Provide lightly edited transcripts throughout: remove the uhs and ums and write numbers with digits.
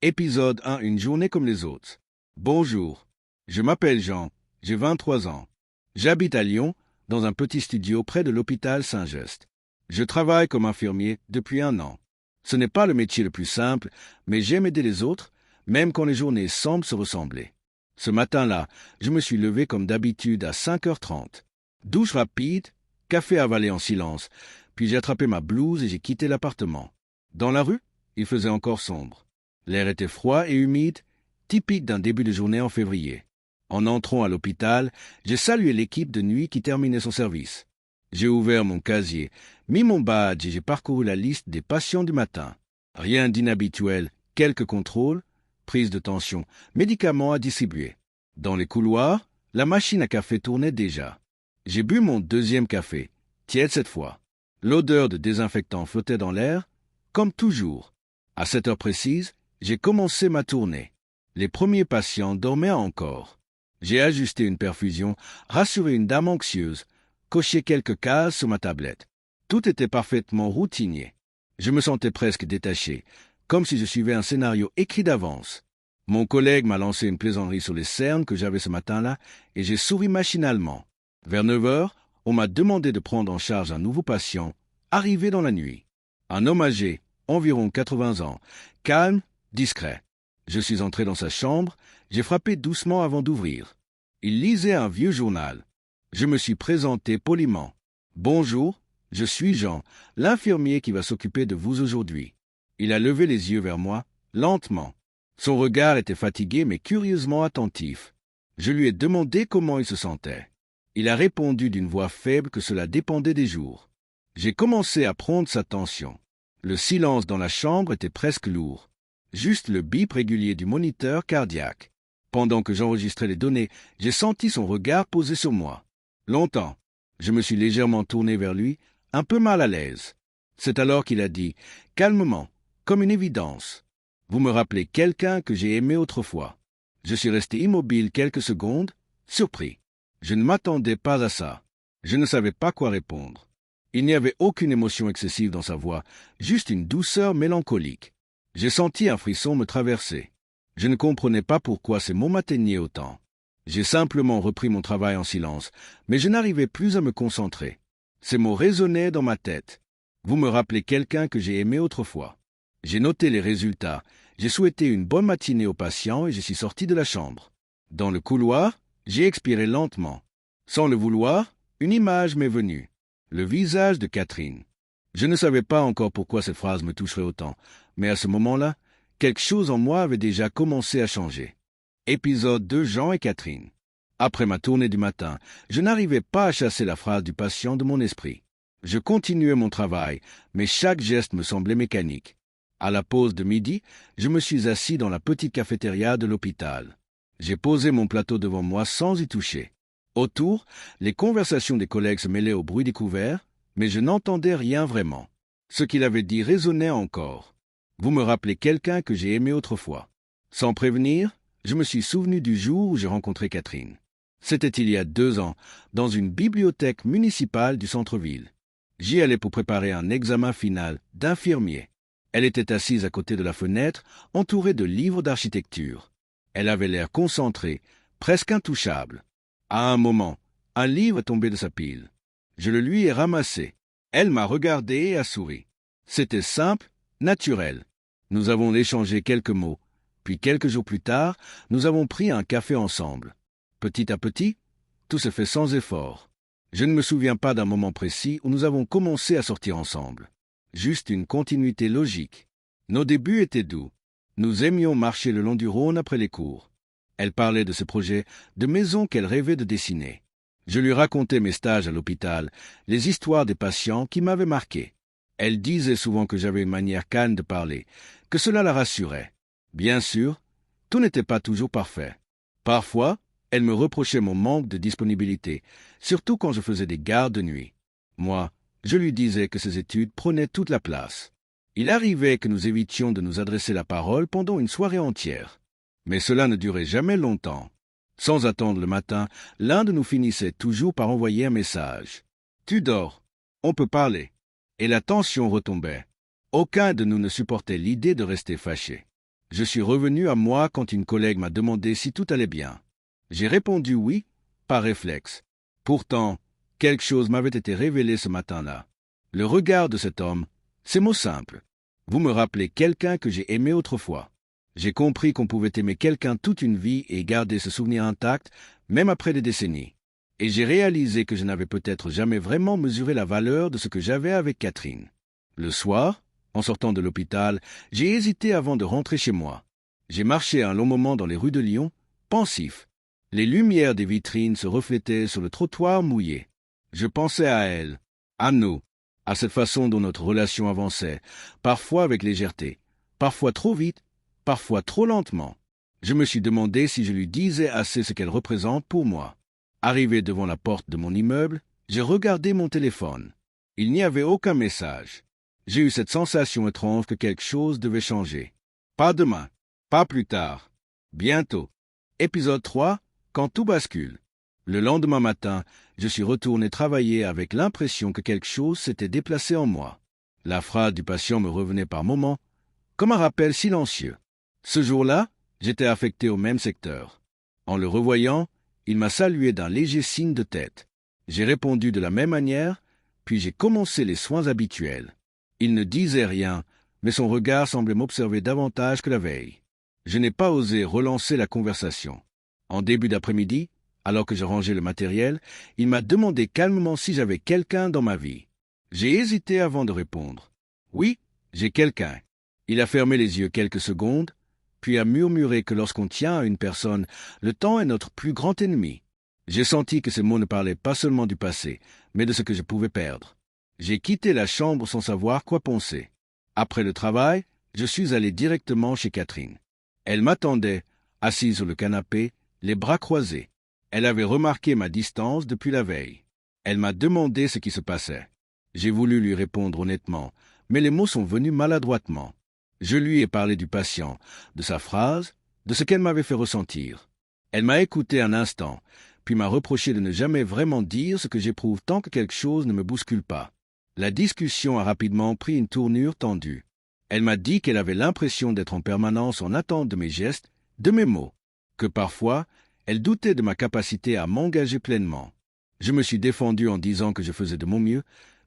Épisode 1. Une journée comme les autres. Bonjour, je m'appelle Jean, j'ai 23 ans. J'habite à Lyon, dans un petit studio près de l'hôpital Saint-Just. Je travaille comme infirmier depuis 1 an. Ce n'est pas le métier le plus simple, mais j'aime aider les autres, même quand les journées semblent se ressembler. Ce matin-là, je me suis levé comme d'habitude à 5h30. Douche rapide, café avalé en silence, puis j'ai attrapé ma blouse et j'ai quitté l'appartement. Dans la rue, il faisait encore sombre. L'air était froid et humide, typique d'un début de journée en février. En entrant à l'hôpital, j'ai salué l'équipe de nuit qui terminait son service. J'ai ouvert mon casier, mis mon badge et j'ai parcouru la liste des patients du matin. Rien d'inhabituel, quelques contrôles, prise de tension, médicaments à distribuer. Dans les couloirs, la machine à café tournait déjà. J'ai bu mon deuxième café, tiède cette fois. L'odeur de désinfectant flottait dans l'air, comme toujours. À cette heure précise, j'ai commencé ma tournée. Les premiers patients dormaient encore. J'ai ajusté une perfusion, rassuré une dame anxieuse, coché quelques cases sur ma tablette. Tout était parfaitement routinier. Je me sentais presque détaché, comme si je suivais un scénario écrit d'avance. Mon collègue m'a lancé une plaisanterie sur les cernes que j'avais ce matin-là, et j'ai souri machinalement. Vers 9h, on m'a demandé de prendre en charge un nouveau patient, arrivé dans la nuit. Un homme âgé, environ 80 ans, calme, discret. Je suis entré dans sa chambre, j'ai frappé doucement avant d'ouvrir. Il lisait un vieux journal. Je me suis présenté poliment. « Bonjour, je suis Jean, l'infirmier qui va s'occuper de vous aujourd'hui. » Il a levé les yeux vers moi, lentement. Son regard était fatigué mais curieusement attentif. Je lui ai demandé comment il se sentait. Il a répondu d'une voix faible que cela dépendait des jours. J'ai commencé à prendre sa tension. Le silence dans la chambre était presque lourd. Juste le bip régulier du moniteur cardiaque. Pendant que j'enregistrais les données, j'ai senti son regard posé sur moi. Longtemps. Je me suis légèrement tourné vers lui, un peu mal à l'aise. C'est alors qu'il a dit, calmement, comme une évidence. « Vous me rappelez quelqu'un que j'ai aimé autrefois. » Je suis resté immobile quelques secondes, surpris. Je ne m'attendais pas à ça. Je ne savais pas quoi répondre. Il n'y avait aucune émotion excessive dans sa voix, juste une douceur mélancolique. J'ai senti un frisson me traverser. Je ne comprenais pas pourquoi ces mots m'atteignaient autant. J'ai simplement repris mon travail en silence, mais je n'arrivais plus à me concentrer. Ces mots résonnaient dans ma tête. Vous me rappelez quelqu'un que j'ai aimé autrefois. J'ai noté les résultats. J'ai souhaité une bonne matinée aux patients et je suis sorti de la chambre. Dans le couloir, j'ai expiré lentement. Sans le vouloir, une image m'est venue. Le visage de Catherine. Je ne savais pas encore pourquoi cette phrase me toucherait autant, mais à ce moment-là, quelque chose en moi avait déjà commencé à changer. Épisode 2. Jean et Catherine. Après ma tournée du matin, je n'arrivais pas à chasser la phrase du patient de mon esprit. Je continuais mon travail, mais chaque geste me semblait mécanique. À la pause de midi, je me suis assis dans la petite cafétéria de l'hôpital. J'ai posé mon plateau devant moi sans y toucher. Autour, les conversations des collègues se mêlaient au bruit des couverts, mais je n'entendais rien vraiment. Ce qu'il avait dit résonnait encore. Vous me rappelez quelqu'un que j'ai aimé autrefois. Sans prévenir, je me suis souvenu du jour où j'ai rencontré Catherine. C'était il y a 2 ans, dans une bibliothèque municipale du centre-ville. J'y allais pour préparer un examen final d'infirmier. Elle était assise à côté de la fenêtre, entourée de livres d'architecture. Elle avait l'air concentrée, presque intouchable. À un moment, un livre est tombé de sa pile. Je le lui ai ramassé. Elle m'a regardé et a souri. C'était simple, naturel. Nous avons échangé quelques mots. Puis quelques jours plus tard, nous avons pris un café ensemble. Petit à petit, tout se fait sans effort. Je ne me souviens pas d'un moment précis où nous avons commencé à sortir ensemble. Juste une continuité logique. Nos débuts étaient doux. Nous aimions marcher le long du Rhône après les cours. Elle parlait de ses projets, de maisons qu'elle rêvait de dessiner. Je lui racontais mes stages à l'hôpital, les histoires des patients qui m'avaient marqué. Elle disait souvent que j'avais une manière calme de parler, que cela la rassurait. Bien sûr, tout n'était pas toujours parfait. Parfois, elle me reprochait mon manque de disponibilité, surtout quand je faisais des gardes de nuit. Moi, je lui disais que ses études prenaient toute la place. Il arrivait que nous évitions de nous adresser la parole pendant une soirée entière. Mais cela ne durait jamais longtemps. Sans attendre le matin, l'un de nous finissait toujours par envoyer un message. « Tu dors, on peut parler. » Et la tension retombait. Aucun de nous ne supportait l'idée de rester fâché. Je suis revenu à moi quand une collègue m'a demandé si tout allait bien. J'ai répondu oui, par réflexe. Pourtant, quelque chose m'avait été révélé ce matin-là. Le regard de cet homme, ces mots simples. Vous me rappelez quelqu'un que j'ai aimé autrefois. J'ai compris qu'on pouvait aimer quelqu'un toute une vie et garder ce souvenir intact, même après des décennies. Et j'ai réalisé que je n'avais peut-être jamais vraiment mesuré la valeur de ce que j'avais avec Catherine. Le soir, en sortant de l'hôpital, j'ai hésité avant de rentrer chez moi. J'ai marché un long moment dans les rues de Lyon, pensif. Les lumières des vitrines se reflétaient sur le trottoir mouillé. Je pensais à elle, à nous, à cette façon dont notre relation avançait, parfois avec légèreté, parfois trop vite, parfois trop lentement. Je me suis demandé si je lui disais assez ce qu'elle représente pour moi. Arrivé devant la porte de mon immeuble, j'ai regardé mon téléphone. Il n'y avait aucun message. J'ai eu cette sensation étrange que quelque chose devait changer. Pas demain, pas plus tard, bientôt. Épisode 3, quand tout bascule. Le lendemain matin, je suis retourné travailler avec l'impression que quelque chose s'était déplacé en moi. La phrase du patient me revenait par moments, comme un rappel silencieux. Ce jour-là, j'étais affecté au même secteur. En le revoyant, il m'a salué d'un léger signe de tête. J'ai répondu de la même manière, puis j'ai commencé les soins habituels. Il ne disait rien, mais son regard semblait m'observer davantage que la veille. Je n'ai pas osé relancer la conversation. En début d'après-midi, alors que je rangeais le matériel, il m'a demandé calmement si j'avais quelqu'un dans ma vie. J'ai hésité avant de répondre. Oui, j'ai quelqu'un. Il a fermé les yeux quelques secondes, puis a murmuré que lorsqu'on tient à une personne, le temps est notre plus grand ennemi. J'ai senti que ces mots ne parlaient pas seulement du passé, mais de ce que je pouvais perdre. J'ai quitté la chambre sans savoir quoi penser. Après le travail, je suis allé directement chez Catherine. Elle m'attendait, assise sur le canapé, les bras croisés. Elle avait remarqué ma distance depuis la veille. Elle m'a demandé ce qui se passait. J'ai voulu lui répondre honnêtement, mais les mots sont venus maladroitement. Je lui ai parlé du patient, de sa phrase, de ce qu'elle m'avait fait ressentir. Elle m'a écouté un instant, puis m'a reproché de ne jamais vraiment dire ce que j'éprouve tant que quelque chose ne me bouscule pas. La discussion a rapidement pris une tournure tendue. Elle m'a dit qu'elle avait l'impression d'être en permanence en attente de mes gestes, de mes mots, que parfois, elle doutait de ma capacité à m'engager pleinement. Je me suis défendu en disant que je faisais de mon mieux,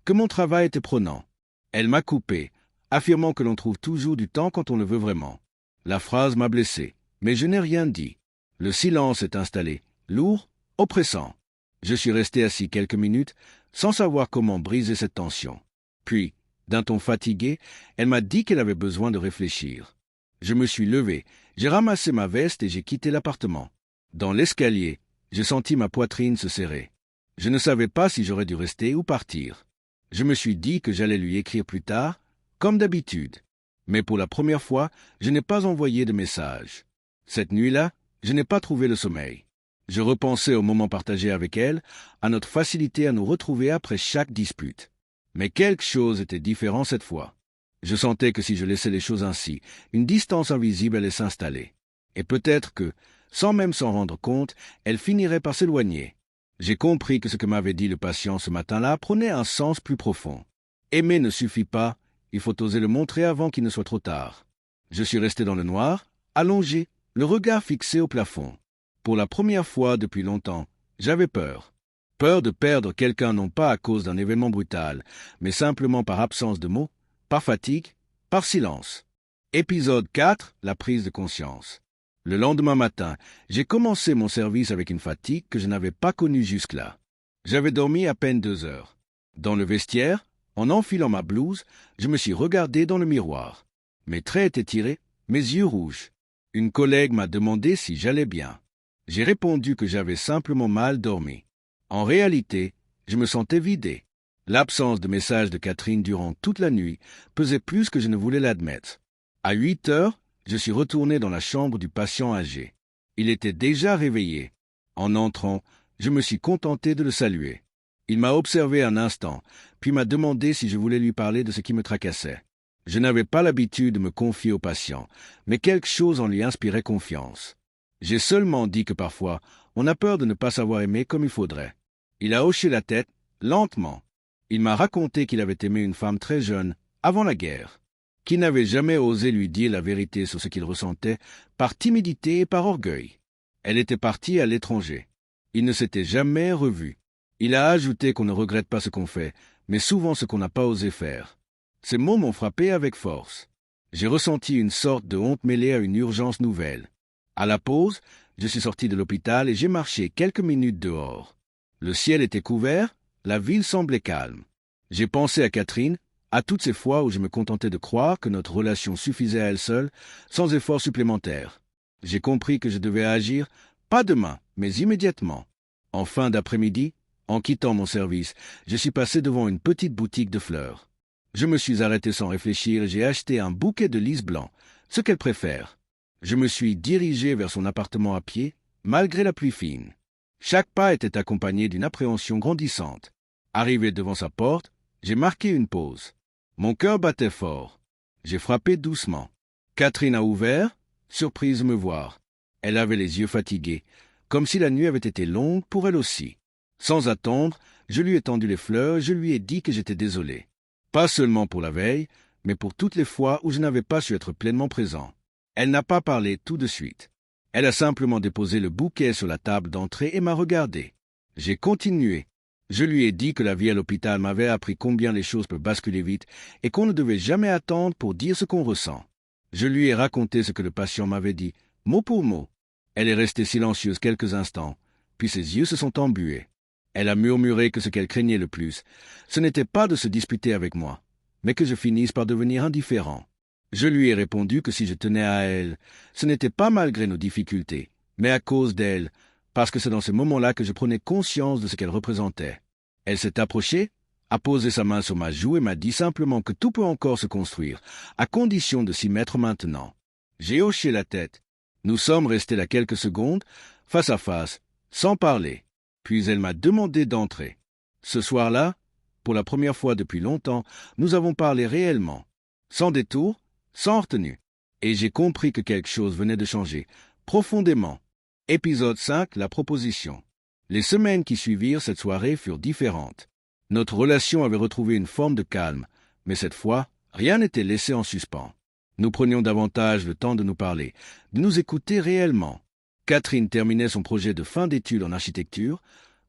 que mon travail était prenant. Elle m'a coupé, affirmant que l'on trouve toujours du temps quand on le veut vraiment. La phrase m'a blessé, mais je n'ai rien dit. Le silence s'est installé, lourd, oppressant. Je suis resté assis quelques minutes, sans savoir comment briser cette tension. Puis, d'un ton fatigué, elle m'a dit qu'elle avait besoin de réfléchir. Je me suis levé, j'ai ramassé ma veste et j'ai quitté l'appartement. Dans l'escalier, j'ai senti ma poitrine se serrer. Je ne savais pas si j'aurais dû rester ou partir. Je me suis dit que j'allais lui écrire plus tard, comme d'habitude. Mais pour la première fois, je n'ai pas envoyé de message. Cette nuit-là, je n'ai pas trouvé le sommeil. Je repensais au moment partagé avec elle, à notre facilité à nous retrouver après chaque dispute. Mais quelque chose était différent cette fois. Je sentais que si je laissais les choses ainsi, une distance invisible allait s'installer. Et peut-être que, sans même s'en rendre compte, elle finirait par s'éloigner. J'ai compris que ce que m'avait dit le patient ce matin-là prenait un sens plus profond. Aimer ne suffit pas, il faut oser le montrer avant qu'il ne soit trop tard. Je suis resté dans le noir, allongé, le regard fixé au plafond. Pour la première fois depuis longtemps, j'avais peur. Peur de perdre quelqu'un non pas à cause d'un événement brutal, mais simplement par absence de mots, par fatigue, par silence. Épisode 4, la prise de conscience. Le lendemain matin, j'ai commencé mon service avec une fatigue que je n'avais pas connue jusque-là. J'avais dormi à peine 2 heures. Dans le vestiaire, en enfilant ma blouse, je me suis regardé dans le miroir. Mes traits étaient tirés, mes yeux rouges. Une collègue m'a demandé si j'allais bien. J'ai répondu que j'avais simplement mal dormi. En réalité, je me sentais vidé. L'absence de message de Catherine durant toute la nuit pesait plus que je ne voulais l'admettre. À 8 heures, je suis retourné dans la chambre du patient âgé. Il était déjà réveillé. En entrant, je me suis contenté de le saluer. Il m'a observé un instant, puis m'a demandé si je voulais lui parler de ce qui me tracassait. Je n'avais pas l'habitude de me confier au patient, mais quelque chose en lui inspirait confiance. J'ai seulement dit que parfois, on a peur de ne pas savoir aimer comme il faudrait. Il a hoché la tête, lentement. Il m'a raconté qu'il avait aimé une femme très jeune, avant la guerre. qui n'avait jamais osé lui dire la vérité sur ce qu'il ressentait, par timidité et par orgueil. Elle était partie à l'étranger. Ils ne s'étaient jamais revus. Il a ajouté qu'on ne regrette pas ce qu'on fait, mais souvent ce qu'on n'a pas osé faire. Ces mots m'ont frappé avec force. J'ai ressenti une sorte de honte mêlée à une urgence nouvelle. À la pause, je suis sorti de l'hôpital et j'ai marché quelques minutes dehors. Le ciel était couvert, la ville semblait calme. J'ai pensé à Catherine, à toutes ces fois où je me contentais de croire que notre relation suffisait à elle seule, sans effort supplémentaire. J'ai compris que je devais agir, pas demain, mais immédiatement. En fin d'après-midi, en quittant mon service, je suis passé devant une petite boutique de fleurs. Je me suis arrêté sans réfléchir et j'ai acheté un bouquet de lys blanc, ce qu'elle préfère. Je me suis dirigé vers son appartement à pied, malgré la pluie fine. Chaque pas était accompagné d'une appréhension grandissante. Arrivé devant sa porte, j'ai marqué une pause. Mon cœur battait fort. J'ai frappé doucement. Catherine a ouvert, surprise de me voir. Elle avait les yeux fatigués, comme si la nuit avait été longue pour elle aussi. Sans attendre, je lui ai tendu les fleurs et je lui ai dit que j'étais désolé. Pas seulement pour la veille, mais pour toutes les fois où je n'avais pas su être pleinement présent. Elle n'a pas parlé tout de suite. Elle a simplement déposé le bouquet sur la table d'entrée et m'a regardé. J'ai continué. Je lui ai dit que la vie à l'hôpital m'avait appris combien les choses peuvent basculer vite et qu'on ne devait jamais attendre pour dire ce qu'on ressent. Je lui ai raconté ce que le patient m'avait dit, mot pour mot. Elle est restée silencieuse quelques instants, puis ses yeux se sont embués. Elle a murmuré que ce qu'elle craignait le plus, ce n'était pas de se disputer avec moi, mais que je finisse par devenir indifférent. Je lui ai répondu que si je tenais à elle, ce n'était pas malgré nos difficultés, mais à cause d'elle, parce que c'est dans ces moments-là que je prenais conscience de ce qu'elle représentait. Elle s'est approchée, a posé sa main sur ma joue et m'a dit simplement que tout peut encore se construire, à condition de s'y mettre maintenant. J'ai hoché la tête. Nous sommes restés là quelques secondes, face à face, sans parler. Puis elle m'a demandé d'entrer. Ce soir-là, pour la première fois depuis longtemps, nous avons parlé réellement, sans détour, sans retenue. Et j'ai compris que quelque chose venait de changer, profondément. Épisode 5, la proposition. Les semaines qui suivirent cette soirée furent différentes. Notre relation avait retrouvé une forme de calme, mais cette fois, rien n'était laissé en suspens. Nous prenions davantage le temps de nous parler, de nous écouter réellement. Catherine terminait son projet de fin d'études en architecture,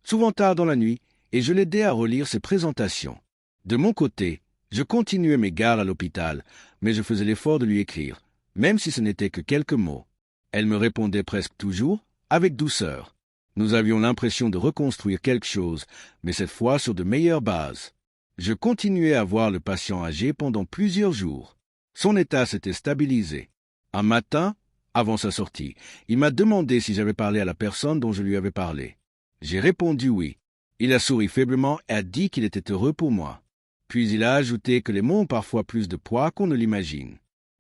souvent tard dans la nuit, et je l'aidais à relire ses présentations. De mon côté, je continuais mes gardes à l'hôpital, mais je faisais l'effort de lui écrire, même si ce n'était que quelques mots. Elle me répondait presque toujours, avec douceur. Nous avions l'impression de reconstruire quelque chose, mais cette fois sur de meilleures bases. Je continuais à voir le patient âgé pendant plusieurs jours. Son état s'était stabilisé. Un matin, avant sa sortie, il m'a demandé si j'avais parlé à la personne dont je lui avais parlé. J'ai répondu oui. Il a souri faiblement et a dit qu'il était heureux pour moi. Puis il a ajouté que les mots ont parfois plus de poids qu'on ne l'imagine.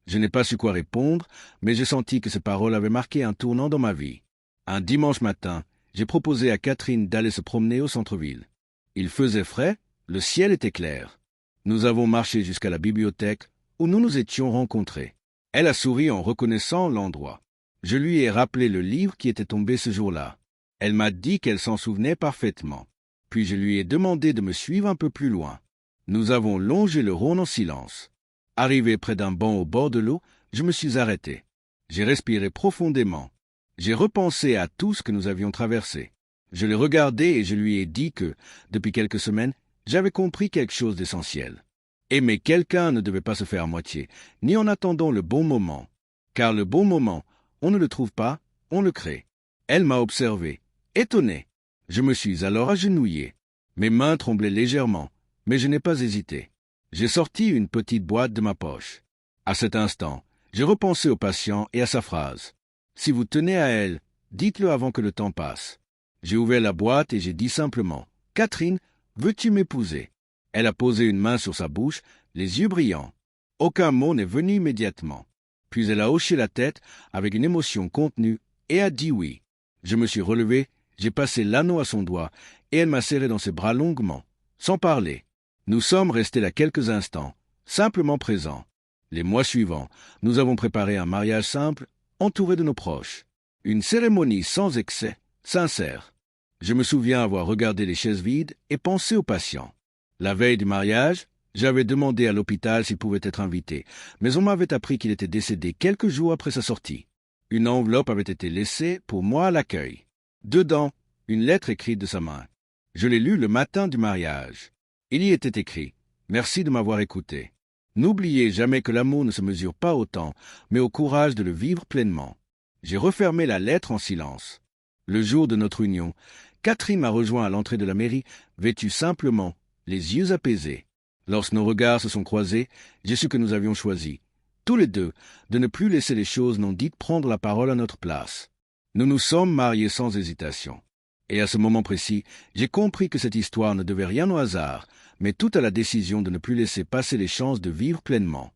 Je n'ai pas su quoi répondre, mais j'ai senti que ces paroles avaient marqué un tournant dans ma vie. Un dimanche matin, j'ai proposé à Catherine d'aller se promener au centre-ville. Il faisait frais, le ciel était clair. Nous avons marché jusqu'à la bibliothèque, où nous nous étions rencontrés. Elle a souri en reconnaissant l'endroit. Je lui ai rappelé le livre qui était tombé ce jour-là. Elle m'a dit qu'elle s'en souvenait parfaitement. Puis je lui ai demandé de me suivre un peu plus loin. Nous avons longé le Rhône en silence. Arrivé près d'un banc au bord de l'eau, je me suis arrêté. J'ai respiré profondément. J'ai repensé à tout ce que nous avions traversé. Je l'ai regardé et je lui ai dit que, depuis quelques semaines, j'avais compris quelque chose d'essentiel. Aimer quelqu'un ne devait pas se faire à moitié, ni en attendant le bon moment. Car le bon moment, on ne le trouve pas, on le crée. Elle m'a observé, étonné. Je me suis alors agenouillé. Mes mains tremblaient légèrement, mais je n'ai pas hésité. J'ai sorti une petite boîte de ma poche. À cet instant, j'ai repensé au patient et à sa phrase. « Si vous tenez à elle, dites-le avant que le temps passe. » J'ai ouvert la boîte et j'ai dit simplement « Catherine, veux-tu m'épouser ?» Elle a posé une main sur sa bouche, les yeux brillants. Aucun mot n'est venu immédiatement. Puis elle a hoché la tête avec une émotion contenue et a dit oui. Je me suis relevé, j'ai passé l'anneau à son doigt et elle m'a serré dans ses bras longuement, sans parler. Nous sommes restés là quelques instants, simplement présents. Les mois suivants, nous avons préparé un mariage simple, entouré de nos proches. Une cérémonie sans excès, sincère. Je me souviens avoir regardé les chaises vides et pensé aux patients. La veille du mariage, J'avais demandé à l'hôpital s'il pouvait être invité, mais on m'avait appris qu'il était décédé quelques jours après sa sortie. Une enveloppe avait été laissée pour moi à l'accueil. Dedans, une lettre écrite de sa main. Je l'ai lue le matin du mariage. Il y était écrit « Merci de m'avoir écouté. N'oubliez jamais que l'amour ne se mesure pas au temps, mais au courage de le vivre pleinement. » J'ai refermé la lettre en silence. Le jour de notre union, Catherine m'a rejoint à l'entrée de la mairie, vêtue simplement, les yeux apaisés. Lorsque nos regards se sont croisés, j'ai su que nous avions choisi, tous les deux, de ne plus laisser les choses non dites prendre la parole à notre place. Nous nous sommes mariés sans hésitation. Et à ce moment précis, j'ai compris que cette histoire ne devait rien au hasard, mais tout à la décision de ne plus laisser passer les chances de vivre pleinement.